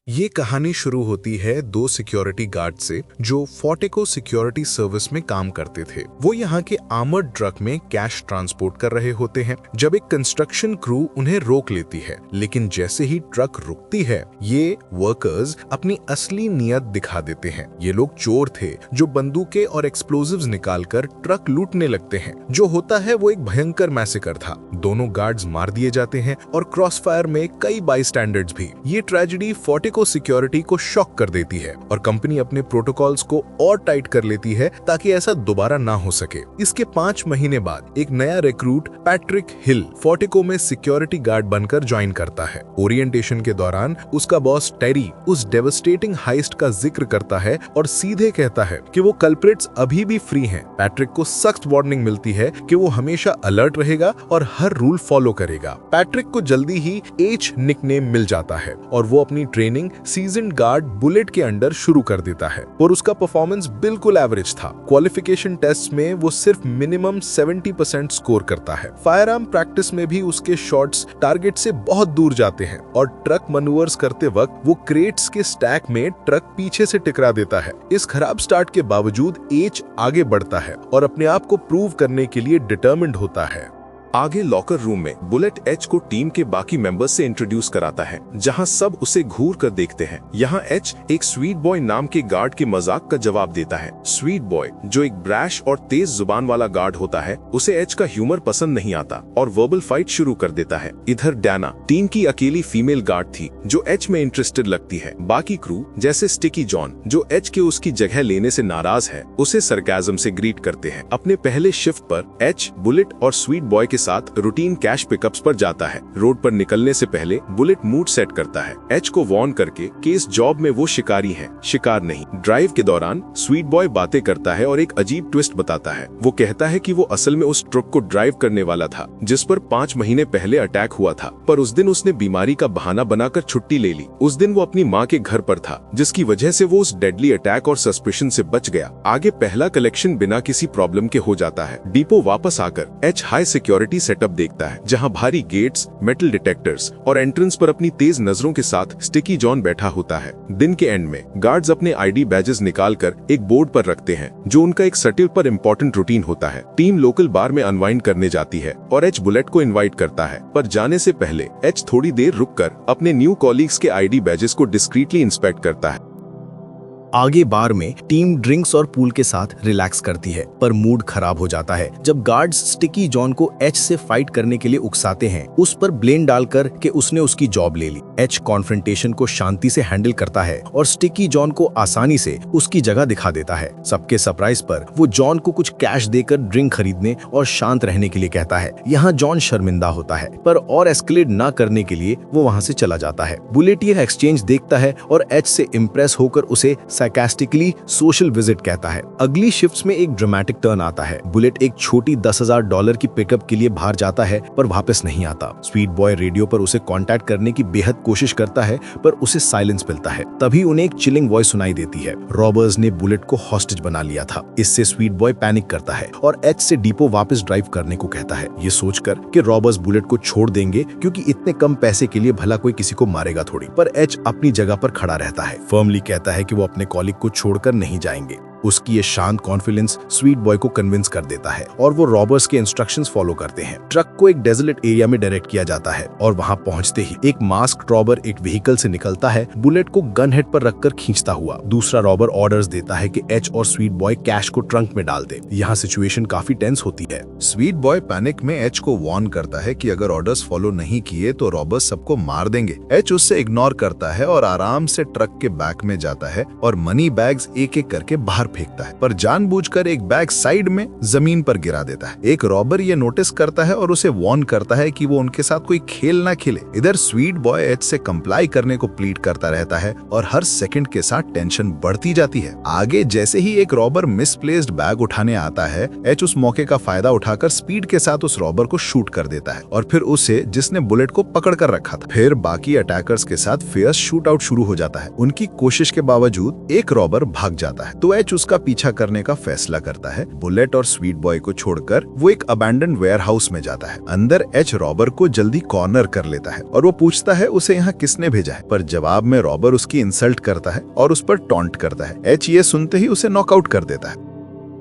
ये कहानी शुरू होती है दो सिक्योरिटी गार्ड से जो फोर्टेको सिक्योरिटी सर्विस में काम करते थे। वो यहाँ के आर्मर्ड ट्रक में कैश ट्रांसपोर्ट कर रहे होते हैं जब एक कंस्ट्रक्शन क्रू उन्हें रोक लेती है। लेकिन जैसे ही ट्रक रुकती है, ये वर्कर्स अपनी असली नियत दिखा देते हैं। ये लोग चोर थे जो बंदूकें और एक्सप्लोजिव्स निकालकर ट्रक लूटने लगते हैं। जो होता है वो एक भयंकर मैसेकर था। दोनों गार्ड्स मार दिए जाते हैं और क्रॉसफायर में कई बाईस्टैंडर्ड्स भी। ये ट्रेजेडी फोर्टेको सिक्योरिटी को शॉक कर देती है और कंपनी अपने प्रोटोकॉल्स को और टाइट कर लेती है ताकि ऐसा दोबारा ना हो सके। इसके 5 महीने बाद एक नया रिक्रूट पैट्रिक हिल फोर्टेको में सिक्योरिटी गार्ड बनकर ज्वाइन करता है। ओरिएंटेशन के दौरान उसका बॉस टेरी उस डेवास्टेटिंग हाइस्ट का जिक्र करता है और सीधे कहता है कि वो कल्प्रिट्स अभी भी फ्री हैं। पैट्रिक को सख्त वार्निंग मिलती है कि वो हमेशा अलर्ट रहेगा और हर रूल फॉलो करेगा। पैट्रिक को जल्दी ही एच निकनेम मिल जाता है और वो अपनी ट्रेनिंग सीजन्ड गार्ड बुलेट के अंडर शुरू कर देता है और उसका परफॉर्मेंस बिल्कुल एवरेज था। क्वालिफिकेशन टेस्ट में वो सिर्फ मिनिमम 70% स्कोर करता है। फायर आर्म प्रैक्टिस में भी उसके शॉट्स टारगेट से बहुत दूर जाते हैं और ट्रक मैन्यूवर्स करते वक्त वो क्रेट्स के स्टैक में ट्रक पीछे से टकरा देता है। इस खराब स्टार्ट के बावजूद एच आगे बढ़ता है और अपने आप को प्रूव करने के लिए डिटर्मिन्ड होता है। आगे लॉकर रूम में बुलेट एच को टीम के बाकी मेंबर्स से इंट्रोड्यूस कराता है, जहां सब उसे घूर कर देखते हैं। यहाँ एच एक स्वीट बॉय नाम के गार्ड के मजाक का जवाब देता है। स्वीट बॉय, जो एक ब्रैश और तेज जुबान वाला गार्ड होता है, उसे एच का ह्यूमर पसंद नहीं आता और वर्बल फाइट शुरू कर देता है। इधर डैना टीम की अकेली फीमेल गार्ड थी जो एच में इंटरेस्टेड लगती है। बाकी क्रू जैसे स्टिकी जॉन, जो एच के उसकी जगह लेने से नाराज है, उसे सरकाज़म से ग्रीट करते हैं। अपने पहले शिफ्ट पर एच बुलेट और स्वीट बॉय के साथ रूटीन कैश पिकअप्स पर जाता है। रोड पर निकलने से पहले बुलेट मूड सेट करता है, एच को वार्न करके कि इस जॉब में वो शिकारी है, शिकार नहीं। ड्राइव के दौरान स्वीट बॉय बातें करता है और एक अजीब ट्विस्ट बताता है। वो कहता है कि वो असल में उस ट्रक को ड्राइव करने वाला था जिस पर 5 महीने पहले अटैक हुआ था, पर उस दिन उसने बीमारी का बहाना बनाकर छुट्टी ले ली। उस दिन वो अपनी माँ के घर पर था, जिसकी वजह से वो उस डेडली अटैक और सस्पिशन से बच गया। आगे पहला कलेक्शन बिना किसी प्रॉब्लम के हो जाता है। डिपो वापस आकर एच हाई सिक्योरिटी सेटअप देखता है, जहां भारी गेट्स, मेटल डिटेक्टर्स और एंट्रेंस पर अपनी तेज नजरों के साथ स्टिकी जॉन बैठा होता है। दिन के एंड में गार्ड्स अपने आईडी बैजेस निकालकर एक बोर्ड पर रखते हैं, जो उनका एक सटिल पर इम्पोर्टेंट रूटीन होता है। टीम लोकल बार में अनवाइंड करने जाती है और एच बुलेट को इनवाइट करता है, पर जाने से पहले एच थोड़ी देर रुककर अपने न्यू कॉलीग्स के आईडी बैजेस को डिस्क्रीटली इंस्पेक्ट करता है। आगे बार में टीम ड्रिंक्स और पूल के साथ रिलैक्स करती है, पर मूड खराब हो जाता है जब गार्ड्स स्टिकी जॉन को एच से फाइट करने के लिए उकसाते हैं, उस पर ब्लेम डालकर कि उसने उसकी जॉब ले ली। एच कॉन्फ्रंटेशन को शांति से हैंडल करता है और स्टिकी जॉन को आसानी से उसकी जगह दिखा देता है। सबके सरप्राइज पर वो जॉन को कुछ कैश देकर ड्रिंक खरीदने और शांत रहने के लिए कहता है। यहाँ जॉन शर्मिंदा होता है, पर और एस्केलेट ना करने के लिए वो वहाँ से चला जाता है। बुलेट यह एक्सचेंज देखता है और एच से इम्प्रेस होकर उसे सार्कास्टिकली सोशल विजिट कहता है। अगली शिफ्ट्स में एक ड्रामेटिक टर्न आता है। बुलेट एक छोटी $10,000 की पिकअप के लिए बाहर जाता है पर वापस नहीं आता। स्वीट बॉय रेडियो पर उसे कांटेक्ट करने की बेहद कोशिश करता है, पर उसे साइलेंस मिलता है। तभी उन्हें एक चिलिंग वॉइस सुनाई देती है। रॉबर्स ने बुलेट को हॉस्टेज बना लिया था। इससे स्वीट बॉय पैनिक करता है और एच से डिपो वापस ड्राइव करने को कहता है, ये सोचकर कि रॉबर्स बुलेट को छोड़ देंगे क्योंकि इतने कम पैसे के लिए भला कोई किसी को मारेगा थोड़ी। पर एच अपनी जगह पर खड़ा रहता है, फर्मली कहता है कि वो अपने कॉलीग को छोड़कर नहीं जाएंगे। उसकी ये शांत कॉन्फिडेंस स्वीट बॉय को कन्विंस कर देता है और वो रॉबर्स के इंस्ट्रक्शंस फॉलो करते हैं। ट्रक को एक डेजर्ट एरिया में डायरेक्ट किया जाता है और वहां पहुंचते ही एक मास्क रॉबर एक व्हीकल से निकलता है, बुलेट को गन हेड पर रखकर खींचता हुआ। दूसरा रॉबर ऑर्डर्स देता है कि एच और स्वीट बॉय कैश को ट्रंक में डाल दे। यहाँ सिचुएशन काफी टेंस होती है। स्वीट बॉय पैनिक में एच को वार्न करता है कि अगर ऑर्डर्स फॉलो नहीं किए तो रॉबर्स सबको मार देंगे। एच उससे इग्नोर करता है और आराम से ट्रक के बैक में जाता है और मनी बैग्स एक एक करके बाहर फेंकता है, पर जानबूझकर एक बैग साइड में जमीन पर गिरा देता है। एक रॉबर ये नोटिस करता है और उसे वार्न करता है कि वो उनके साथ कोई खेल ना खेले। इधर स्वीट बॉय एच से कंप्लाई करने को प्लीड करता रहता है और हर सेकंड के साथ टेंशन बढ़ती जाती है। आगे जैसे ही एक रॉबर मिसप्लेस्ड बैग उठाने आता है, एच उस मौके का फायदा उठाकर स्पीड के साथ उस रॉबर को शूट कर देता है और फिर उसे जिसने बुलेट को पकड़ कर रखा था। फिर बाकी अटैकर्स के साथ फियर्स शूट आउट शुरू हो जाता है। उनकी कोशिश के बावजूद एक रॉबर भाग जाता है तो एच उसका पीछा करने का फैसला करता है। बुलेट और स्वीट बॉय को छोड़कर वो एक अबैंडन्ड वेयरहाउस में जाता है। अंदर एच रॉबर को जल्दी कॉर्नर कर लेता है और वो पूछता है उसे यहाँ किसने भेजा है, पर जवाब में रॉबर उसकी इंसल्ट करता है और उस पर टॉन्ट करता है। एच ये सुनते ही उसे नॉकआउट कर देता है।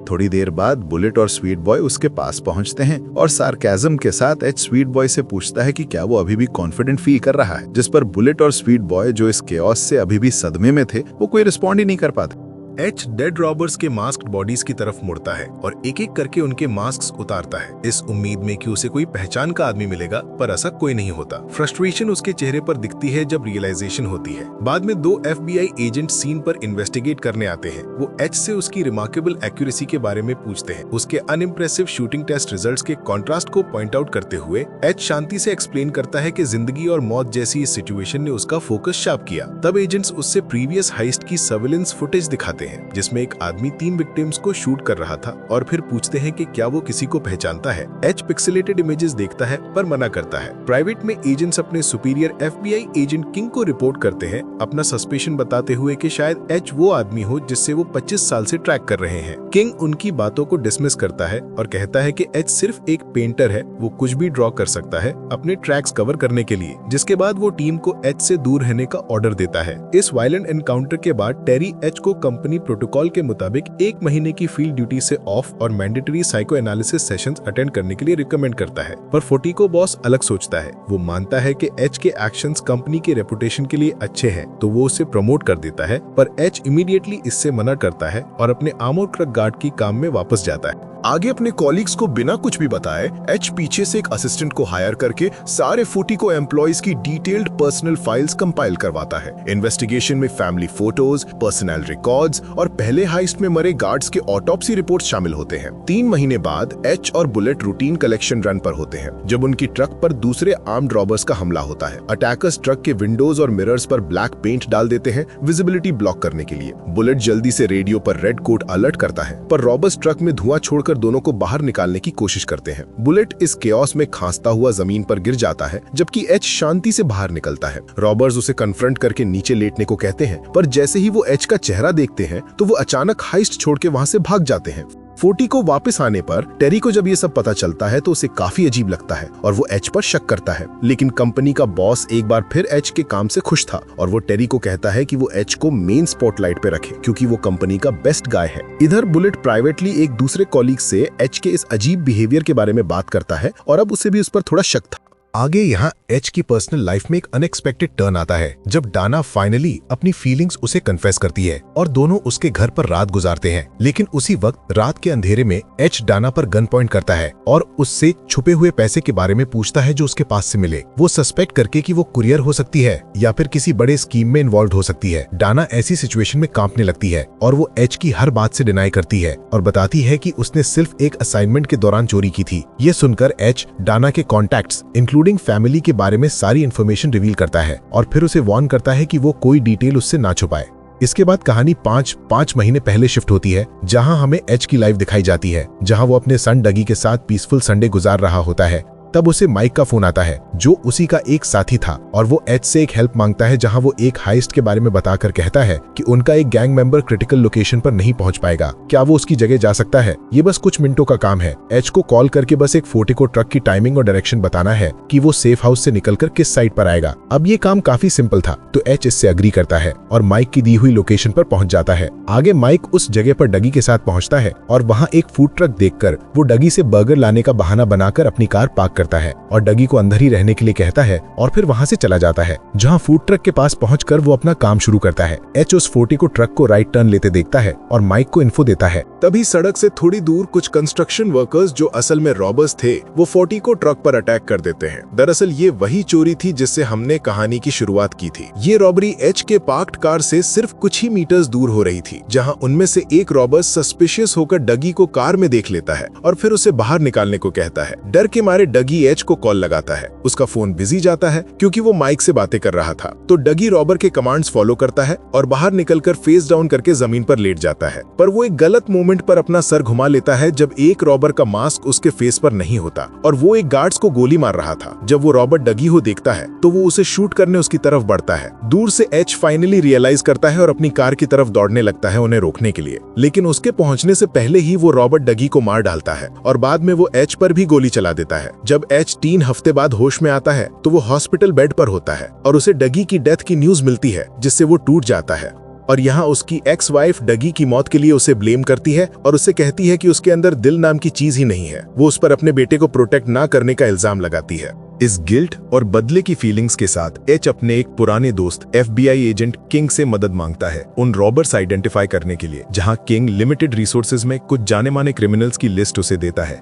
थोड़ी देर बाद बुलेट और स्वीट बॉय उसके पास पहुंचते हैं और सार्केज्म के साथ एच स्वीट बॉय से पूछता है कि क्या वो अभी भी कॉन्फिडेंट फील कर रहा है, जिस पर बुलेट और स्वीट बॉय जो इस केओस से अभी भी सदमे में थे वो कोई रिस्पॉन्ड ही नहीं कर पाते। एच डेड रॉबर्स के मास्क्ड बॉडीज की तरफ मुड़ता है और एक एक करके उनके मास्क्स उतारता है, इस उम्मीद में कि उसे कोई पहचान का आदमी मिलेगा, पर ऐसा कोई नहीं होता। फ्रस्ट्रेशन उसके चेहरे पर दिखती है जब रियलाइजेशन होती है। बाद में 2 FBI एजेंट सीन पर इन्वेस्टिगेट करने आते हैं। वो एच से उसकी रिमार्केबल एक्यूरेसी के बारे में पूछते हैं। उसके अनइम्प्रेसिव शूटिंग टेस्ट रिजल्ट्स के कॉन्ट्रास्ट को पॉइंट आउट करते हुए एच शांति से एक्सप्लेन करता है कि जिंदगी और मौत जैसी इस सिचुएशन ने उसका फोकस शार्प किया। तब एजेंट्स उससे प्रीवियस हाइस्ट की सर्विलेंस फुटेज दिखाते हैं, जिसमें एक आदमी 3 विक्टिम्स को शूट कर रहा था, और फिर पूछते हैं कि क्या वो किसी को पहचानता है। एच पिक्सेलेटेड इमेजेस देखता है पर मना करता है। प्राइवेट में एजेंट्स अपने सुपीरियर FBI एजेंट किंग को रिपोर्ट करते हैं, अपना सस्पेशन बताते हुए कि शायद एच वो आदमी हो जिससे वो 25 साल से ट्रैक कर रहे हैं। किंग उनकी बातों को डिसमिस करता है और कहता है कि एच सिर्फ एक पेंटर है, वो कुछ भी ड्रॉ कर सकता है अपने ट्रैक्स कवर करने के लिए। जिसके बाद वो टीम को एच से दूर रहने का ऑर्डर देता है। इस वायलेंट एनकाउंटर के बाद टेरी एच को कंपनी प्रोटोकॉल के मुताबिक 1 महीने की फील्ड ड्यूटी से ऑफ और mandatory psycho analysis sessions attend करने के लिए रिकमेंड करता है। पर फोर्टिको बॉस अलग सोचता है। वो मानता है कि एच के एक्शंस कंपनी के रेपुटेशन के लिए अच्छे हैं, तो वो उसे प्रमोट कर देता है, पर एच इमीडिएटली इससे मना करता है और अपने आर्मर ट्रक गार्ड की काम में वापस जाता है। आगे अपने कॉलीग्स को बिना कुछ भी बताए एच पीछे से एक असिस्टेंट को हायर करके सारे फोर्टिको एम्प्लॉइज की डिटेल्ड पर्सनल फाइल्स कंपाइल करवाता है। इन्वेस्टिगेशन में फैमिली फोटोज, पर्सनल रिकॉर्ड्स और पहले हाइस्ट में मरे गार्ड्स के ऑटोप्सी रिपोर्ट्स शामिल होते हैं। 3 महीने बाद एच और बुलेट रूटीन कलेक्शन रन पर होते हैं, जब उनकी ट्रक पर दूसरे आर्म्ड रॉबर्स का हमला होता है। अटैकर्स ट्रक के विंडोज और मिरर्स पर ब्लैक पेंट डाल देते हैं विजिबिलिटी ब्लॉक करने के लिए। बुलेट जल्दी से रेडियो पर रेड कोड अलर्ट करता है, पर रॉबर्स ट्रक में धुआं छोड़कर दोनों को बाहर निकालने की कोशिश करते हैं। बुलेट इस केओस में खांसता हुआ जमीन पर गिर जाता है, जबकि एच शांति से बाहर निकलता है। रॉबर्स उसे कन्फ्रंट करके नीचे लेटने को कहते हैं, पर जैसे ही वो एच का चेहरा देखते हैं तो वो अचानक हाइस्ट छोड़ के वहां से भाग जाते हैं। फोर्टिको वापस आने पर टेरी को जब ये सब पता चलता है तो उसे काफी अजीब लगता है और वो एच पर शक करता है। लेकिन कंपनी का बॉस एक बार फिर एच के काम से खुश था और वो टेरी को कहता है कि वो एच को मेन स्पॉटलाइट पे रखे, क्योंकि वो कंपनी का बेस्ट गाय है। इधर बुलेट प्राइवेटली एक दूसरे कॉलीग से एच के इस अजीब बिहेवियर के बारे में बात करता है और अब उसे भी उस पर थोड़ा शक था। आगे यहाँ एच की पर्सनल लाइफ में एक अनएक्सपेक्टेड टर्न आता है, जब डाना फाइनली अपनी फीलिंग्स उसे कन्फेस करती है और दोनों उसके घर पर रात गुजारते हैं। लेकिन उसी वक्त रात के अंधेरे में एच डाना पर गन पॉइंट करता है और उससे छुपे हुए पैसे के बारे में पूछता है जो उसके पास से मिले, वो सस्पेक्ट करके कि वो कुरियर हो सकती है या फिर किसी बड़े स्कीम में इन्वॉल्व हो सकती है। डाना ऐसी सिचुएशन में कांपने लगती है और वो एच की हर बात से डिनाई करती है और बताती है कि उसने सिर्फ एक असाइनमेंट के दौरान चोरी की थी। ये सुनकर एच डाना के कॉन्टैक्ट्स इंक्लूडिंग फैमिली के बारे में सारी इंफॉर्मेशन रिवील करता है और फिर उसे वार्न करता है कि वो कोई डिटेल उससे ना छुपाए। इसके बाद कहानी 5 महीने पहले शिफ्ट होती है, जहां हमें एच की लाइफ दिखाई जाती है, जहां वो अपने सन डगी के साथ पीसफुल संडे गुजार रहा होता है। तब उसे माइक का फोन आता है, जो उसी का एक साथी था, और वो एच से एक हेल्प मांगता है, जहां वो एक हाइस्ट के बारे में बताकर कहता है कि उनका एक गैंग मेंबर क्रिटिकल लोकेशन पर नहीं पहुंच पाएगा। क्या वो उसकी जगह जा सकता है? ये बस कुछ मिनटों का काम है। एच को कॉल करके बस एक फोर्टिको ट्रक की टाइमिंग और डायरेक्शन बताना है कि वो सेफ हाउस से निकलकर किस साइड पर आएगा। अब ये काम काफी सिंपल था, तो एच इससे अग्री करता है और माइक की दी हुई लोकेशन पर पहुंच जाता है। आगे माइक उस जगह पर डगी के साथ पहुंचता है और वहां एक फूड ट्रक देखकर वो डगी से बर्गर लाने का बहाना बनाकर अपनी कार पार्क करता है और डगी को अंदर ही रहने के लिए कहता है और फिर वहां से चला जाता है, जहां फूड ट्रक के पास पहुंचकर वो अपना काम शुरू करता है। एच उस फोर्टिको ट्रक को राइट टर्न लेते देखता है और माइक को इन्फो देता है। तभी सड़क से थोड़ी दूर कुछ कंस्ट्रक्शन वर्कर्स, जो असल में रॉबर्स थे, वो फोर्टिको ट्रक पर अटैक कर देते हैं। दरअसल ये वही चोरी थी जिससे हमने कहानी की शुरुआत की थी। ये रॉबरी एच के पार्क्ड कार से सिर्फ कुछ ही मीटर्स दूर हो रही थी, जहां उनमें से एक रॉबर सस्पिशियस होकर डगी को कार में देख लेता है और फिर उसे बाहर निकालने को कहता है। डर के मारे डगी डगी एच को कॉल लगाता है। उसका फोन बिजी जाता है क्योंकि वो माइक से बातें कर रहा था। तो डगी रॉबर के कमांड्स फॉलो करता है और बाहर निकलकर फेस डाउन करके जमीन पर लेट जाता है। पर वो एक गलत मोमेंट पर अपना सर घुमा लेता है जब एक रॉबर का मास्क उसके फेस पर नहीं होता और वो एक गार्ड्स को गोली मार रहा था। जब वो रॉबर डगी को देखता है तो वो उसे शूट करने उसकी तरफ बढ़ता है। दूर से एच फाइनली रियलाइज करता है और अपनी कार की तरफ दौड़ने लगता है उन्हें रोकने के लिए, लेकिन उसके पहुंचने से पहले ही वो रॉबर्ट डगी को मार डालता है और बाद में वो एच पर भी गोली चला देता है। जब एच 3 हफ्ते बाद होश में आता है तो वो हॉस्पिटल बेड पर होता है और उसे डगी की डेथ की न्यूज मिलती है, जिससे वो टूट जाता है और यहाँ उसकी एक्स वाइफ डगी की मौत के लिए उसे ब्लेम करती है और उससे कहती है कि उसके अंदर दिल नाम की चीज ही नहीं है। वो उस पर अपने बेटे को प्रोटेक्ट ना करने का इल्जाम लगाती है। इस गिल्ट और बदले की फीलिंग्स के साथ एच अपने एक पुराने दोस्त FBI एजेंट किंग से मदद मांगता है उन रॉबर्स आइडेंटिफाई करने के लिए, जहां किंग लिमिटेड रिसोर्सेज में कुछ जाने माने क्रिमिनल्स की लिस्ट उसे देता है।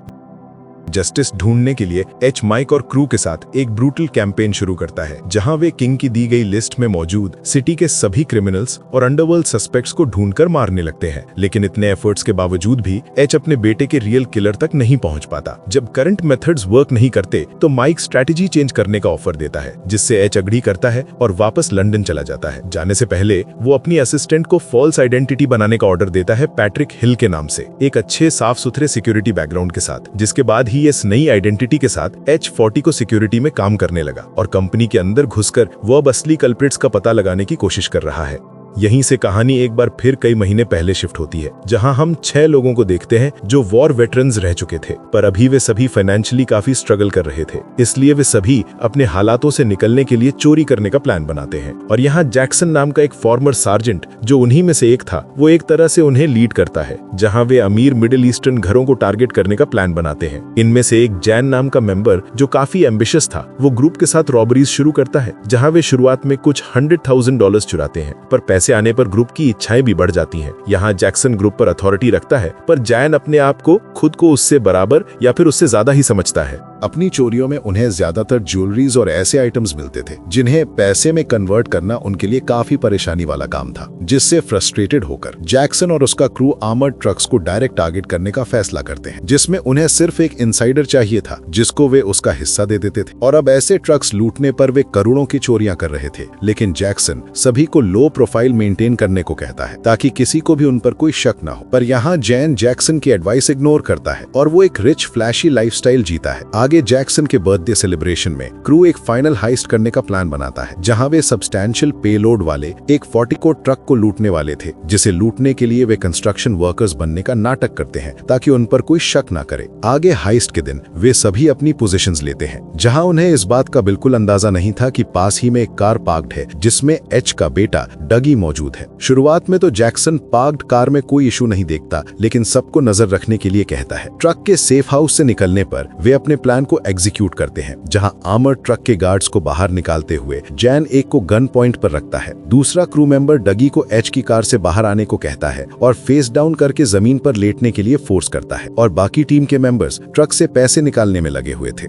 जस्टिस ढूंढने के लिए एच माइक और क्रू के साथ एक ब्रूटल कैंपेन शुरू करता है, जहां वे किंग की दी गई लिस्ट में मौजूद सिटी के सभी क्रिमिनल्स और अंडरवर्ल्ड सस्पेक्ट्स को ढूंढकर मारने लगते हैं। लेकिन इतने एफर्ट्स के बावजूद भी एच अपने बेटे के रियल किलर तक नहीं पहुंच पाता। जब करंट मेथड्स वर्क नहीं करते तो माइक स्ट्रैटेजी चेंज करने का ऑफर देता है, जिससे एच अग्री करता है और वापस लंदन चला जाता है। जाने से पहले वो अपनी असिस्टेंट को फॉल्स आइडेंटिटी बनाने का ऑर्डर देता है पैट्रिक हिल के नाम से, एक अच्छे साफ सुथरे सिक्योरिटी बैकग्राउंड के साथ, जिसके बाद ही इस नई आइडेंटिटी के साथ H40 को सिक्योरिटी में काम करने लगा और कंपनी के अंदर घुसकर वो अब असली कल्प्रिट्स का पता लगाने की कोशिश कर रहा है। यहीं से कहानी एक बार फिर कई महीने पहले शिफ्ट होती है, जहां हम 6 लोगों को देखते हैं जो वॉर वेटरन्स रह चुके थे, पर अभी वे सभी फाइनेंशियली काफी स्ट्रगल कर रहे थे। इसलिए वे सभी अपने हालातों से निकलने के लिए चोरी करने का प्लान बनाते हैं और यहाँ जैक्सन नाम का एक फॉर्मर सार्जेंट, जो उन्हीं में से एक था, वो एक तरह से उन्हें लीड करता है, जहाँ वे अमीर मिडिल ईस्टर्न घरों को टारगेट करने का प्लान बनाते हैं। इनमें से एक जैन नाम का मेंबर, जो काफी एम्बिशियस था, वो ग्रुप के साथ रॉबरीज शुरू करता है, जहाँ वे शुरुआत में कुछ $100,000 चुराते हैं, पर पैसे आने पर ग्रुप की इच्छाएं भी बढ़ जाती हैं। यहाँ जैक्सन ग्रुप पर अथॉरिटी रखता है, पर जैन अपने आप को खुद को उससे बराबर या फिर उससे ज्यादा ही समझता है। अपनी चोरियों में उन्हें ज्यादातर ज्वेलरीज और ऐसे आइटम्स मिलते थे जिन्हें पैसे में कन्वर्ट करना उनके लिए काफी परेशानी वाला काम था, जिससे फ्रस्ट्रेटेड होकर जैक्सन और उसका क्रू आर्मर्ड ट्रक्स को डायरेक्ट टारगेट करने का फैसला करते हैं, जिसमें उन्हें सिर्फ एक इनसाइडर चाहिए था जिसको वे उसका हिस्सा दे देते थे। और अब ऐसे ट्रक्स लूटने पर वे करोड़ों की चोरियां कर रहे थे, लेकिन जैक्सन सभी को लो प्रोफाइल मेंटेन करने को कहता है ताकि किसी को भी उन पर कोई शक ना हो। पर यहाँ जैन जैक्सन की एडवाइस इग्नोर करता है और वो एक रिच फ्लैशी लाइफस्टाइल जीता है। आगे जैक्सन के बर्थडे सेलिब्रेशन में क्रू एक फाइनल हाइस्ट करने का प्लान बनाता है, जहां वे सब्सटैंशियल पेलोड वाले एक 40 ट्रक को लूटने वाले थे, जिसे लूटने के लिए वे कंस्ट्रक्शन वर्कर्स बनने का नाटक करते हैं ताकि उन पर कोई शक ना करे। आगे हाइस्ट के दिन वे सभी अपनी पोजीशंस लेते हैं, जहां उन्हें इस बात का बिल्कुल अंदाजा नहीं था कि पास ही में एक कार पार्क्ड है जिसमें एच का बेटा डगी मौजूद है। शुरुआत में तो जैक्सन पार्क्ड कार में कोई इशू नहीं देखता, लेकिन सबको नजर रखने के लिए कहता है। ट्रक के सेफ हाउस से निकलने पर वे अपने प्लान को एग्जीक्यूट करते हैं, जहां आर्मर्ड ट्रक के गार्ड्स को बाहर निकालते हुए जैन एक को गन पॉइंट पर रखता है। दूसरा क्रू मेंबर डगी को एच की कार से बाहर आने को कहता है और फेस डाउन करके जमीन पर लेटने के लिए फोर्स करता है, और बाकी टीम के मेंबर्स ट्रक से पैसे निकालने में लगे हुए थे।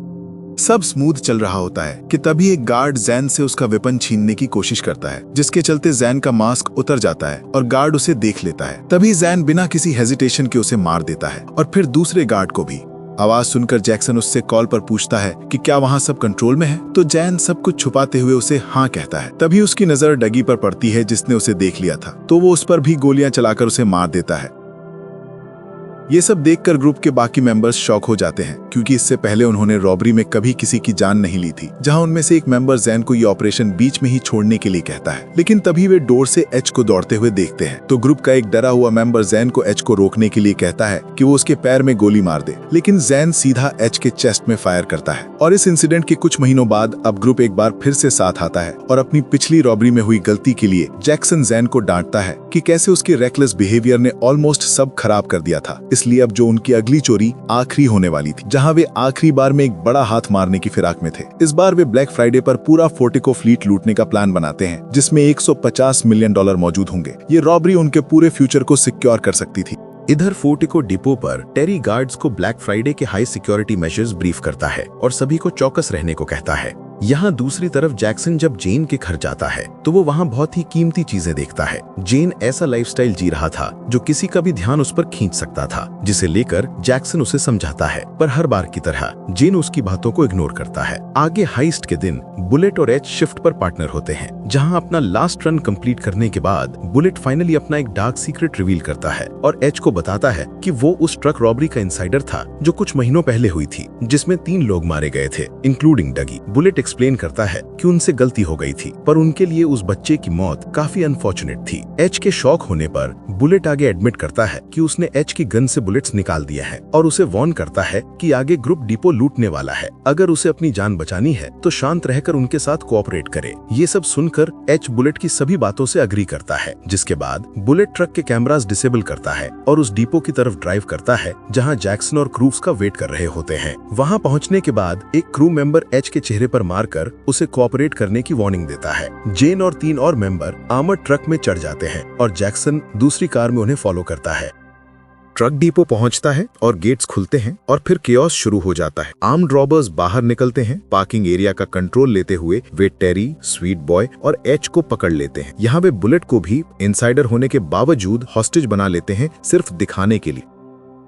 सब स्मूथ चल रहा होता है कि तभी एक गार्ड जैन से उसका वेपन छीनने की कोशिश करता है, जिसके चलते जैन का मास्क उतर जाता है और गार्ड उसे देख लेता है। तभी जैन बिना किसी हेजिटेशन के उसे मार देता है और फिर दूसरे गार्ड को भी। आवाज सुनकर जैक्सन उससे कॉल पर पूछता है कि क्या वहाँ सब कंट्रोल में है, तो जैन सब कुछ छुपाते हुए उसे हाँ कहता है। तभी उसकी नजर डगी पर पड़ती है, जिसने उसे देख लिया था, तो वो उस पर भी गोलियां चलाकर उसे मार देता है। ये सब देखकर ग्रुप के बाकी मेंबर्स शॉक हो जाते हैं, क्योंकि इससे पहले उन्होंने रॉबरी में कभी किसी की जान नहीं ली थी। जहां उनमें से एक मेंबर जैन को ये ऑपरेशन बीच में ही छोड़ने के लिए कहता है, लेकिन तभी वे डोर से एच को दौड़ते हुए देखते हैं। तो ग्रुप का एक डरा हुआ मेंबर जैन को एच को रोकने के लिए कहता है कि वो उसके पैर में गोली मार दे, लेकिन जैन सीधा एच के चेस्ट में फायर करता है। और इस इंसिडेंट के कुछ महीनों बाद अब ग्रुप एक बार फिर से साथ आता है और अपनी पिछली रॉबरी में हुई गलती के लिए जैक्सन जैन को डांटता है कि कैसे उसके रेकलेस बिहेवियर ने ऑलमोस्ट सब खराब कर दिया था। इसलिए अब जो उनकी अगली चोरी आखिरी होने वाली थी, जहां वे आखिरी बार में एक बड़ा हाथ मारने की फिराक में थे। इस बार वे ब्लैक फ्राइडे पर पूरा फोर्टिको फ्लीट लूटने का प्लान बनाते हैं, जिसमें $150 मिलियन मौजूद होंगे। ये रॉबरी उनके पूरे फ्यूचर को सिक्योर कर सकती थी। इधर फोर्टिको डिपो पर टेरी गार्ड्स को ब्लैक फ्राइडे के हाई सिक्योरिटी मेजर्स ब्रीफ करता है और सभी को चौकस रहने को कहता है। यहाँ दूसरी तरफ जैक्सन जब जेन के घर जाता है तो वो वहाँ बहुत ही कीमती चीजें देखता है। जेन ऐसा लाइफस्टाइल जी रहा था जो किसी का भी ध्यान उस पर खींच सकता था, जिसे लेकर जैक्सन उसे समझाता है, पर हर बार की तरह जेन उसकी बातों को इग्नोर करता है। आगे हाइस्ट के दिन बुलेट और एच शिफ्ट पर पार्टनर होते हैं, जहाँ अपना लास्ट रन कंप्लीट करने के बाद बुलेट फाइनली अपना एक डार्क सीक्रेट रिवील करता है और एच को बताता है कि वो उस ट्रक रॉबरी का इनसाइडर था जो कुछ महीनों पहले हुई थी, जिसमें 3 लोग मारे गए थे, इंक्लूडिंग डगी। बुलेट एक्सप्लेन करता है कि उनसे गलती हो गई थी, पर उनके लिए उस बच्चे की मौत काफी अनफॉर्चुनेट थी। एच के शॉक होने पर बुलेट आगे एडमिट करता है कि उसने एच की गन से बुलेट्स निकाल दिया है और उसे वार्न करता है कि आगे ग्रुप डिपो लूटने वाला है, अगर उसे अपनी जान बचानी है तो शांत रहकर उनके साथ कोऑपरेट करे। ये सब सुनकर एच बुलेट की सभी बातों से अग्री करता है, जिसके बाद बुलेट ट्रक के कैमरास डिसेबल करता है और उस डिपो की तरफ ड्राइव करता है जहां जैक्सन और क्रूव्स का वेट कर रहे होते हैं। वहां पहुंचने के बाद एक क्रू मेंबर एच के चेहरे पर मारकर उसे कोऑपरेट करने की वार्निंग देता है। जेन और 3 और मेंबर आर्मर्ड ट्रक में चढ़ जाते हैं और जैक्सन दूसरी कार में उन्हें फॉलो करता है। ट्रक डिपो पहुंचता है और गेट्स खुलते हैं और फिर केओस शुरू हो जाता है। आर्म्ड रॉबर्स बाहर निकलते हैं। पार्किंग एरिया का कंट्रोल लेते हुए वे टेरी, स्वीट बॉय और एच को पकड़ लेते हैं। यहाँ वे बुलेट को भी इनसाइडर होने के बावजूद हॉस्टेज बना लेते हैं, सिर्फ दिखाने के लिए।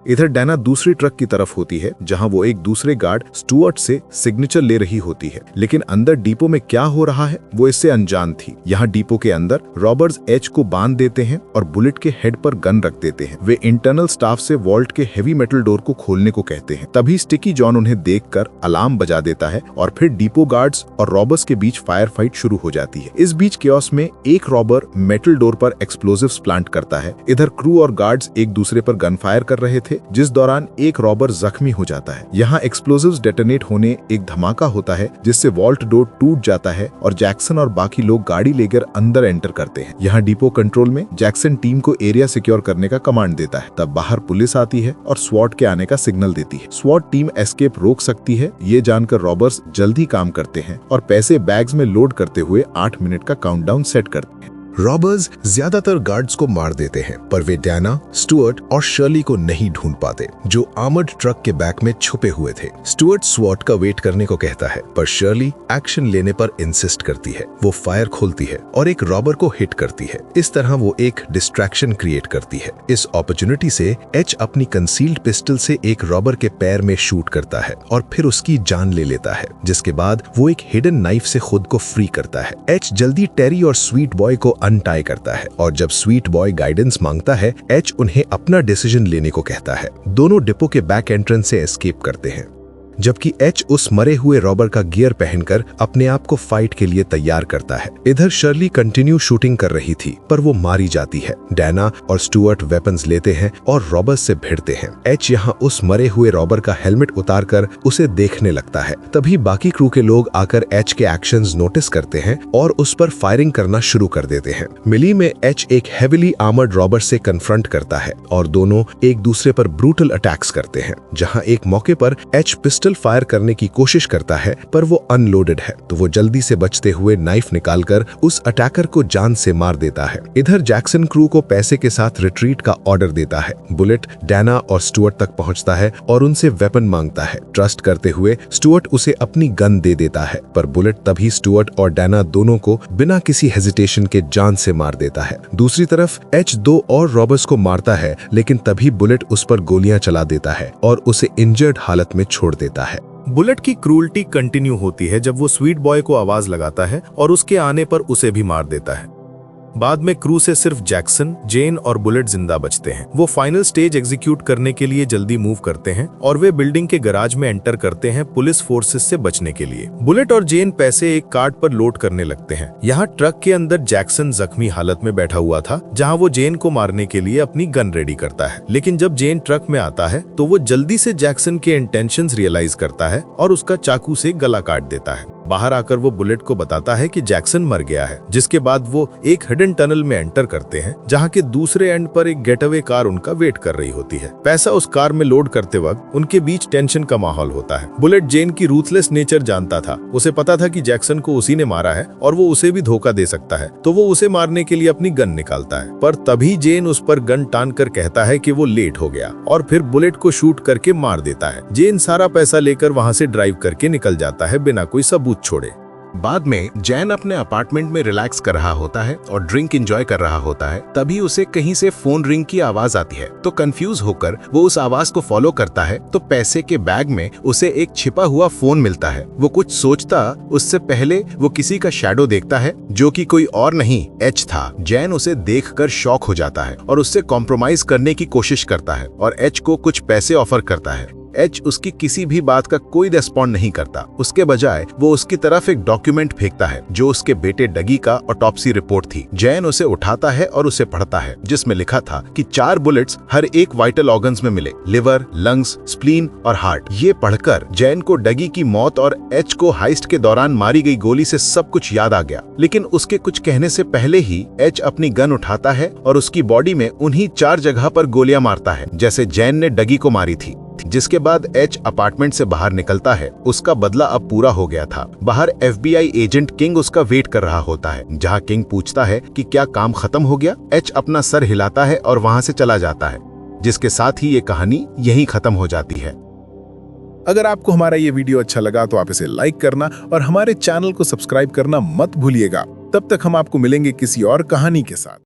इधर डैना दूसरी ट्रक की तरफ होती है, जहां वो एक दूसरे गार्ड स्टुअर्ट से सिग्नेचर ले रही होती है, लेकिन अंदर डिपो में क्या हो रहा है वो इससे अनजान थी। यहाँ डिपो के अंदर रॉबर्स एच को बांध देते हैं और बुलेट के हेड पर गन रख देते हैं। वे इंटरनल स्टाफ से वॉल्ट के हेवी मेटल डोर को खोलने को कहते हैं। तभी स्टिकी जॉन उन्हें देखकर अलार्म बजा देता है और फिर डिपो गार्ड्स और रॉबर्स के बीच फायर फाइट शुरू हो जाती है। इस बीच केओस में एक रॉबर मेटल डोर पर एक्सप्लोजिव्स प्लांट करता है। इधर क्रू और गार्ड्स एक दूसरे पर गन फायर कर रहे थे, जिस दौरान एक रॉबर जख्मी हो जाता है। यहाँ एक्सप्लोजिव्स डेटोनेट होने एक धमाका होता है, जिससे वॉल्ट डोर टूट जाता है और जैक्सन और बाकी लोग गाड़ी लेकर अंदर एंटर करते हैं। यहाँ डिपो कंट्रोल में जैक्सन टीम को एरिया सिक्योर करने का कमांड देता है। तब बाहर पुलिस आती है और स्वॉट के आने का सिग्नल देती है। स्वॉट टीम एस्केप रोक सकती है, ये जानकर रॉबर्स जल्दी काम करते हैं और पैसे बैग्स में लोड करते हुए 8 मिनट का काउंटडाउन सेट करते हैं। रॉबर्स ज्यादातर गार्ड्स को मार देते हैं, पर वे डैना, स्टुअर्ट और शर्ली को नहीं ढूंढ पाते, जो आर्मर्ड ट्रक के बैक में छुपे हुए थे। स्टुअर्ट स्वॉट का वेट करने को कहता है, पर शर्ली एक्शन लेने पर इंसिस्ट करती है। वो फायर खोलती है और एक रॉबर को हिट करती है। इस तरह वो एक डिस्ट्रैक्शन क्रिएट करती है। इस अपॉर्चुनिटी से एच अपनी कंसील्ड पिस्टल से एक रॉबर के पैर में शूट करता है और फिर उसकी जान ले लेता है, जिसके बाद वो एक हिडन नाइफ से खुद को फ्री करता है। एच जल्दी टेरी और स्वीट बॉय को अनटाई करता है और जब स्वीट बॉय गाइडेंस मांगता है, एच उन्हें अपना डिसीजन लेने को कहता है। दोनों डिपो के बैक एंट्रेंस से एस्केप करते हैं, जबकि एच उस मरे हुए रॉबर का गियर पहनकर अपने आप को फाइट के लिए तैयार करता है। इधर शर्ली कंटिन्यू शूटिंग कर रही थी, पर वो मारी जाती है। डैना और स्टुअर्ट वेपन्स लेते हैं और रॉबर्स से भिड़ते हैं। एच यहाँ उस मरे हुए रॉबर का हेलमेट उतारकर उसे देखने लगता है। तभी बाकी क्रू के लोग आकर एच के एक्शंस नोटिस करते हैं और उस पर फायरिंग करना शुरू कर देते हैं। मिली में एच एक हेविली आर्मर्ड रॉबर से कन्फ्रंट करता है और दोनों एक दूसरे पर ब्रूटल अटैक्स करते हैं। जहाँ एक मौके पर एच पिस्टल फायर करने की कोशिश करता है, पर वो अनलोडेड है, तो वो जल्दी से बचते हुए नाइफ निकालकर उस अटैकर को जान से मार देता है। इधर जैक्सन क्रू को पैसे के साथ रिट्रीट का ऑर्डर देता है। बुलेट डैना और स्टुअर्ट तक पहुंचता है और उनसे वेपन मांगता है। ट्रस्ट करते हुए स्टुअर्ट उसे अपनी गन दे देता है, पर बुलेट तभी स्टुअर्ट और डैना दोनों को बिना किसी हेजिटेशन के जान से मार देता है। दूसरी तरफ एच 2 और रॉबर्स को मारता है, लेकिन तभी बुलेट उस पर गोलियां चला देता है और उसे इंजर्ड हालत में छोड़ देता है। बुलेट की क्रूरटी कंटिन्यू होती है जब वो स्वीट बॉय को आवाज लगाता है और उसके आने पर उसे भी मार देता है। बाद में क्रू से सिर्फ जैक्सन, जेन और बुलेट जिंदा बचते हैं। वो फाइनल स्टेज एग्जीक्यूट करने के लिए जल्दी मूव करते हैं और वे बिल्डिंग के गैराज में एंटर करते हैं पुलिस फोर्सेस से बचने के लिए। बुलेट और जेन पैसे एक कार्ट पर लोड करने लगते हैं। यहाँ ट्रक के अंदर जैक्सन जख्मी हालत में बैठा हुआ था, जहाँ वो जेन को मारने के लिए अपनी गन रेडी करता है। लेकिन जब जेन ट्रक में आता है तो वो जल्दी से जैक्सन के इंटेंशंस रियलाइज करता है और उसका चाकू से गला काट देता है। बाहर आकर वो बुलेट को बताता है कि जैक्सन मर गया है, जिसके बाद वो एक हिडन टनल में एंटर करते हैं, जहाँ के दूसरे एंड पर एक गेटअवे कार उनका वेट कर रही होती है। पैसा उस कार में लोड करते वक्त उनके बीच टेंशन का माहौल होता है। बुलेट जेन की रूथलेस नेचर जानता था। उसे पता था कि जैक्सन को उसी ने मारा है और वो उसे भी धोखा दे सकता है, तो वो उसे मारने के लिए अपनी गन निकालता है। पर तभी जेन उस पर गन टान कर कहता है कि वो लेट हो गया और फिर बुलेट को शूट करके मार देता है। जेन सारा पैसा लेकर वहाँ से ड्राइव करके निकल जाता है बिना कोई सबूत दूध छोड़े। बाद में जैन अपने अपार्टमेंट में रिलैक्स कर रहा होता है और ड्रिंक एंजॉय कर रहा होता है, तभी उसे कहीं से फोन रिंग की आवाज आती है। तो कंफ्यूज होकर वो उस आवाज को फॉलो करता है तो पैसे के बैग में उसे एक छिपा हुआ फोन मिलता है। वो कुछ सोचता उससे पहले वो किसी का शैडो देखता है जो कि कोई और नहीं एच था। जैन उसे देखकर शॉक हो जाता है और उससे कॉम्प्रोमाइज करने की कोशिश करता है और एच को कुछ पैसे ऑफर करता है। एच उसकी किसी भी बात का कोई रेस्पॉन्ड नहीं करता। उसके बजाय वो उसकी तरफ एक डॉक्यूमेंट फेंकता है जो उसके बेटे डगी का ऑटोप्सी रिपोर्ट थी। जैन उसे उठाता है और उसे पढ़ता है, जिसमें लिखा था कि 4 बुलेट्स हर एक वाइटल ऑर्गन्स में मिले, लिवर, लंग्स, स्प्लीन और हार्ट। ये पढ़कर जैन को डगी की मौत और एच को हाइस्ट के दौरान मारी गई गोली से सब कुछ याद आ गया। लेकिन उसके कुछ कहने से पहले ही एच अपनी गन उठाता है और उसकी बॉडी में उन्हीं 4 जगह पर गोलियां मारता है जैसे जैन ने डगी को मारी थी। जिसके बाद एच अपार्टमेंट से बाहर निकलता है। उसका बदला अब पूरा हो गया था। बाहर FBI एजेंट किंग उसका वेट कर रहा होता है। जहां किंग पूछता है कि क्या काम खत्म हो गया। एच अपना सर हिलाता है और वहां से चला जाता है, जिसके साथ ही ये कहानी यहीं खत्म हो जाती है। अगर आपको हमारा ये वीडियो अच्छा लगा तो आप इसे लाइक करना और हमारे चैनल को सब्सक्राइब करना मत भूलिएगा। तब तक हम आपको मिलेंगे किसी और कहानी के साथ।